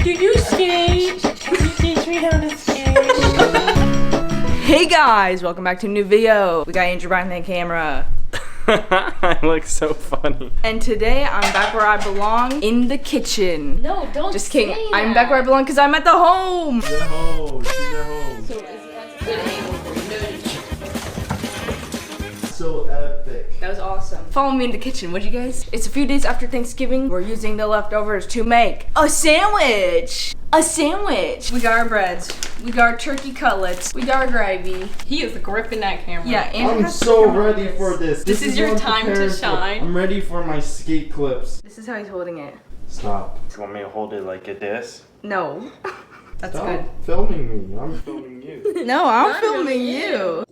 Do you skate? Can you teach me how to skate? Hey guys, welcome back to a new video. We got Andrew behind the camera. I look so funny. And today I'm back where I belong, in the kitchen. No, don't. Just kidding. Say I'm that. back where I belong because I'm at the home. She's at home. She's at home. So that's a good angle for you. So epic. That was awesome. Follow me in the kitchen, would you guys? It's a few days after Thanksgiving. We're using the leftovers to make a sandwich. A sandwich. We got our breads. We got our turkey cutlets. We got our gravy. He is gripping that camera. Yeah, Andrew I'm has the so camera ready on for this. This is your what I'm time to prepared for. shine. I'm ready for my skate clips. This is how he's holding it. Stop. You want me to hold it like this? No. That's Stop good. filming me. I'm filming you. No, I'm Not filming really you.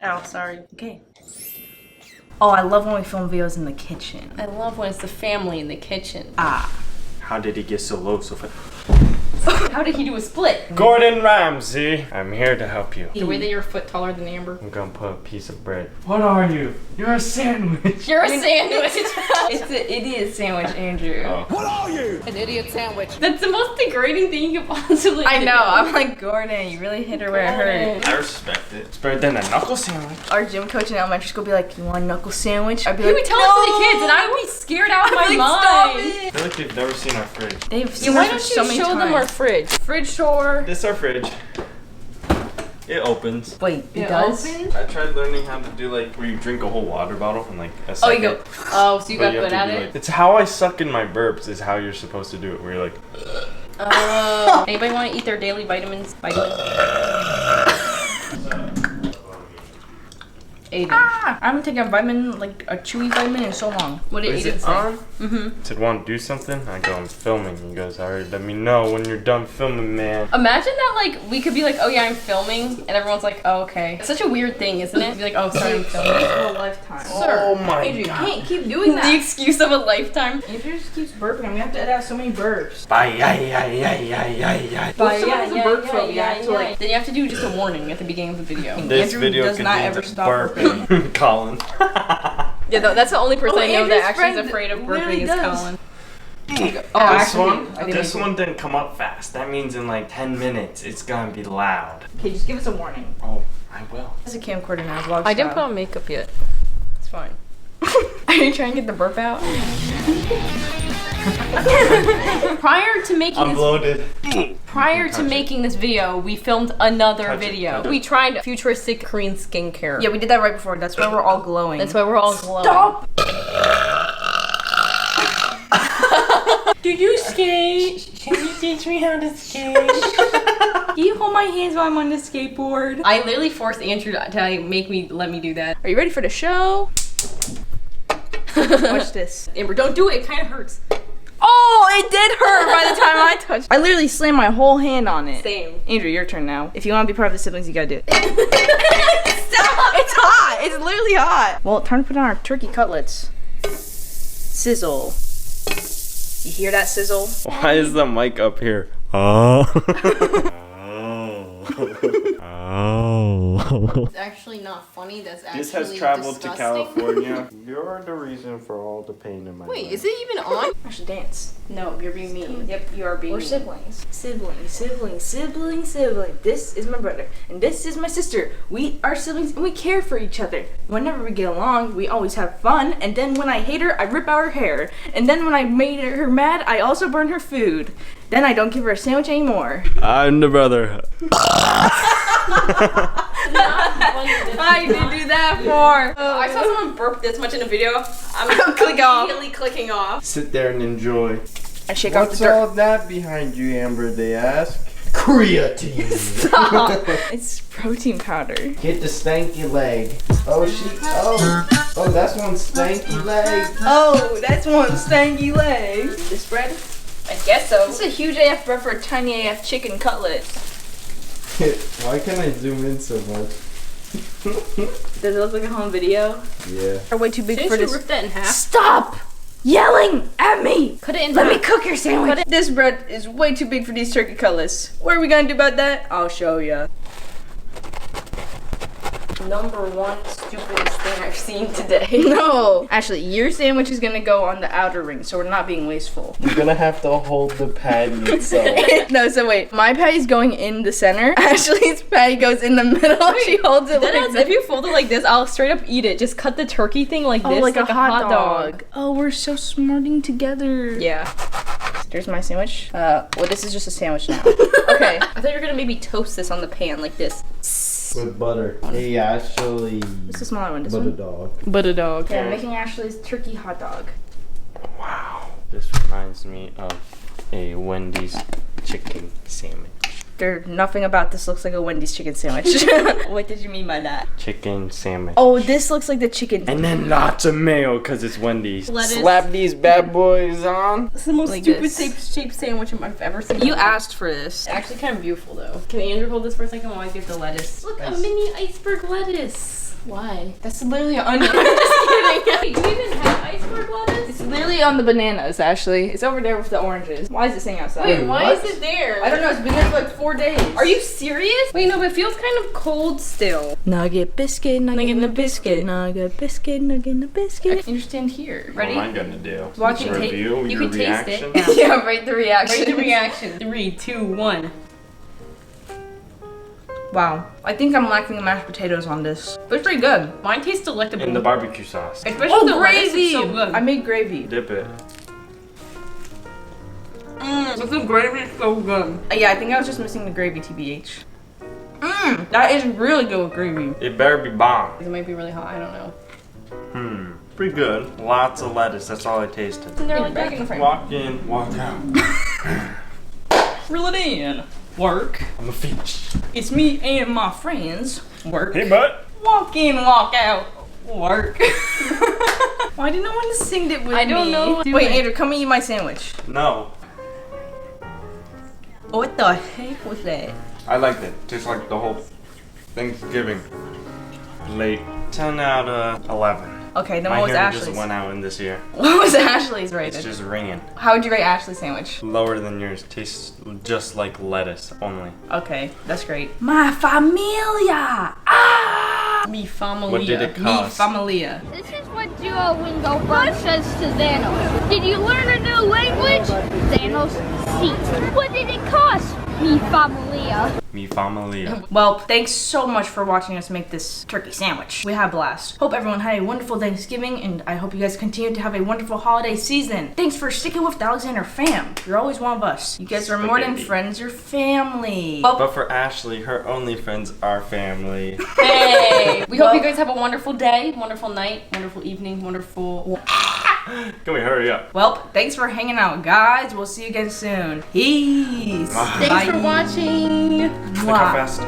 Ow, sorry. Okay. Oh, I love when we film videos in the kitchen. I love when it's the family in the kitchen. Ah. How did he get so low so fast? How did he do a split? Gordon Ramsay. I'm here to help you. The way that you're a foot taller than Amber. I'm gonna put a piece of bread. What are you? You're a sandwich. You're a sandwich. It's an idiot sandwich, Andrew. Oh. An idiot sandwich. That's the most degrading thing you could possibly I do. know. I'm like, Gordon, you really hit her where it hurt. I respect it. It's better than a knuckle sandwich. Our gym coach in elementary school would be like, you want a knuckle sandwich? I'd be He like, would tell no! it to the kids, and I would be scared out of my Like, mind. stop it. I feel like they've never seen our fridge. They've Yeah, seen why us don't for you so many show times. them our fridge? Fridge tour. This is our fridge. It opens. Wait, it does? Open? I tried learning how to do like where you drink a whole water bottle in like a Oh, second. you go. Oh, so you But got you have good to at be it? like- it's how I suck in my burps is how you're supposed to do it. Where you're like, Oh. Anybody want to eat their daily vitamins? Aiden. Ah, I haven't taken a vitamin, like a chewy vitamin in so long. What did is Aiden it say? on? Mm-hmm. Said, want to do something? I go, I'm filming. He goes, alright, let me know when you're done filming, man. Imagine that, like, we could be like, oh yeah, I'm filming, and everyone's like, oh, okay. It's such a weird thing, isn't it? Be like, oh, sorry, I'm filming. For a lifetime. Oh my Andrew, you god. can't keep doing The that. excuse of a lifetime. Andrew just keeps burping. We have to edit out so many burps. Bye, ay, ay, ay, ay, ay, ay. But someone has a burp phobia, I have to, like- Then you have to do just a warning at the beginning of the video. This Andrew video does not contains ever a stop burping. Colin. Yeah, that's the only person I know that Andrew's actually is friend afraid of literally burping is does. Colin. Oh, This actually, one, I didn't this make it. one didn't come up fast. That means in like 10 minutes, it's gonna be loud. Okay, just give us a warning. Oh, I will. It's a camcorder now, vlog I didn't put style. on makeup yet. It's fine. Are you trying to get the burp out? Prior to making I'm this bloated. Prior to Touch it. making this video, we filmed another Touch it, video. touch it. We tried futuristic Korean skincare. Yeah, we did that right before. That's why we're all glowing. That's why we're all glowing. Stop! Do you skate? Can you teach me how to skate? Can you hold my hands while I'm on the skateboard? I literally forced Andrew to let me do that. Are you ready for the show? Watch this. Amber, don't do it. It kind of hurts. Oh, it did hurt by the time I touched. I literally slammed my whole hand on it. Same. Andrew, your turn now. If you want to be part of the siblings, you gotta do it. Stop! It's hot. It's literally hot. Well, time to put on our turkey cutlets. Sizzle. You hear that sizzle? Why is the mic up here? Oh. Oh. It's actually not funny. That's actually This has traveled disgusting. to California. You're the reason for all the pain in my Wait, life. is it even on? I should dance. No, you're being mean. Yep, you are being. We're mean. siblings. Sibling, sibling, sibling, sibling. This is my brother, and this is my sister. We are siblings, and we care for each other. Whenever we get along, we always have fun. And then when I hate her, I rip out her hair. And then when I made her mad, I also burn her food. Then I don't give her a sandwich anymore. I'm the brother. I did do that for. I saw someone burp this much in a video. I'm Click off. immediately clicking off. Sit there and enjoy. I shake off What's the dirt. all that behind you, Amber? They ask. Creatine. Stop. It's protein powder. Hit the stanky leg. Oh, oh, that's one stanky leg. Oh, that's one stanky leg. This bread? I guess so. This is a huge AF bread for a tiny AF chicken cutlet. Why can't I zoom in so much? Does it look like a home video? Yeah. Are way too big Didn't for you this. rip that in half? Stop yelling at me! Cut it in Let half. me cook your sandwich. This bread is way too big for these turkey cutlets. What are we gonna do about that? I'll show ya. number one stupidest thing I've seen today. No. Ashley, your sandwich is gonna go on the outer ring, so we're not being wasteful. You're gonna have to hold the patty itself. No, so wait. My patty's going in the center. Ashley's patty goes in the middle. She holds it like Deadass, if you fold it like this, I'll straight up eat it. Just cut the turkey thing like this, like a hot dog. Oh, we're so smarting together. Yeah. There's my sandwich. Well, this is just a sandwich now. Okay. I thought you were gonna maybe toast this on the pan like this. With butter. Hey, Ashley. It's a smaller one. This Butter one. dog. Butter dog. Okay, I'm making Ashley's turkey hot dog. Wow. This reminds me of a Wendy's chicken sandwich. There's nothing about this looks like a Wendy's chicken sandwich. What did you mean by that? Chicken sandwich. Oh, this looks like the chicken. And then lots of mayo because it's Wendy's. Lettuce. Slap these bad boys on. It's the most Like stupid this. shaped sandwich I've ever seen. You asked for this. It's actually kind of beautiful though. Can Andrew hold this for a second while I get the lettuce? Look, a mini iceberg lettuce. Why? That's literally an onion. I'm just kidding. You even have iceberg lettuce? It's literally on the bananas, Ashley. It's over there with the oranges. Why is it sitting outside? Wait, why what? is it there? I don't know. It's been there for like 4 days. Are you serious? Wait, no, but it feels kind of cold still. Nugget biscuit, nugget in the biscuit, nugget biscuit, nugget in the I biscuit. can understand here. What Ready? am I gonna do? Watch Just it. review You your can taste it. reaction? Yeah, rate the reaction. Rate the reaction. 3, 2, 1. Wow. I think I'm lacking the mashed potatoes on this. But it's pretty good. Mine tastes delectable. In the barbecue sauce. Especially Oh, the lettuce, gravy! it's so good. I made gravy. Dip it. The gravy is so good. Yeah, I think I was just missing the gravy, TBH. That is really good with gravy. It better be bomb. It might be really hot. I don't know. Pretty good. Lots of lettuce. That's all I tasted. And they're like back back in the frame. Walk in, walk out. Reel it in. Work. I'm a fish. It's me and my friends. Work. Hey, bud. Walk in, walk out. Work. Why did no one sing it with me? I don't know. Wait, Andrew, come and eat my sandwich. No. What the heck was that? I liked it. Tastes like the whole Thanksgiving. Late. 10 out of 11. Okay, then My what was hair Ashley's? just went out in this year. What was Ashley's rated? It's just ringing. How would you rate Ashley's sandwich? Lower than yours. Tastes just like lettuce only. Okay, that's great. My familia! Ah! Mi familia. What did it Mi cost? familia. This is what Duolingo Bird says to Thanos. Did you learn a new language? Thanos, see. What did it cost? Mi familia. Mi familia. Well, thanks so much for watching us make this turkey sandwich. We had a blast. Hope everyone had a wonderful Thanksgiving, and I hope you guys continue to have a wonderful holiday season. Thanks for sticking with the Alexander fam. You're always one of us. You guys are more than Spaghetti. friends, you're family. But for Ashley, her only friends are family. Hey! We hope you guys have a wonderful day, wonderful night, wonderful evening, wonderful... Can we hurry up? Well, thanks for hanging out, guys. We'll see you again soon. Peace. Bye. Thanks for watching! Look how fast.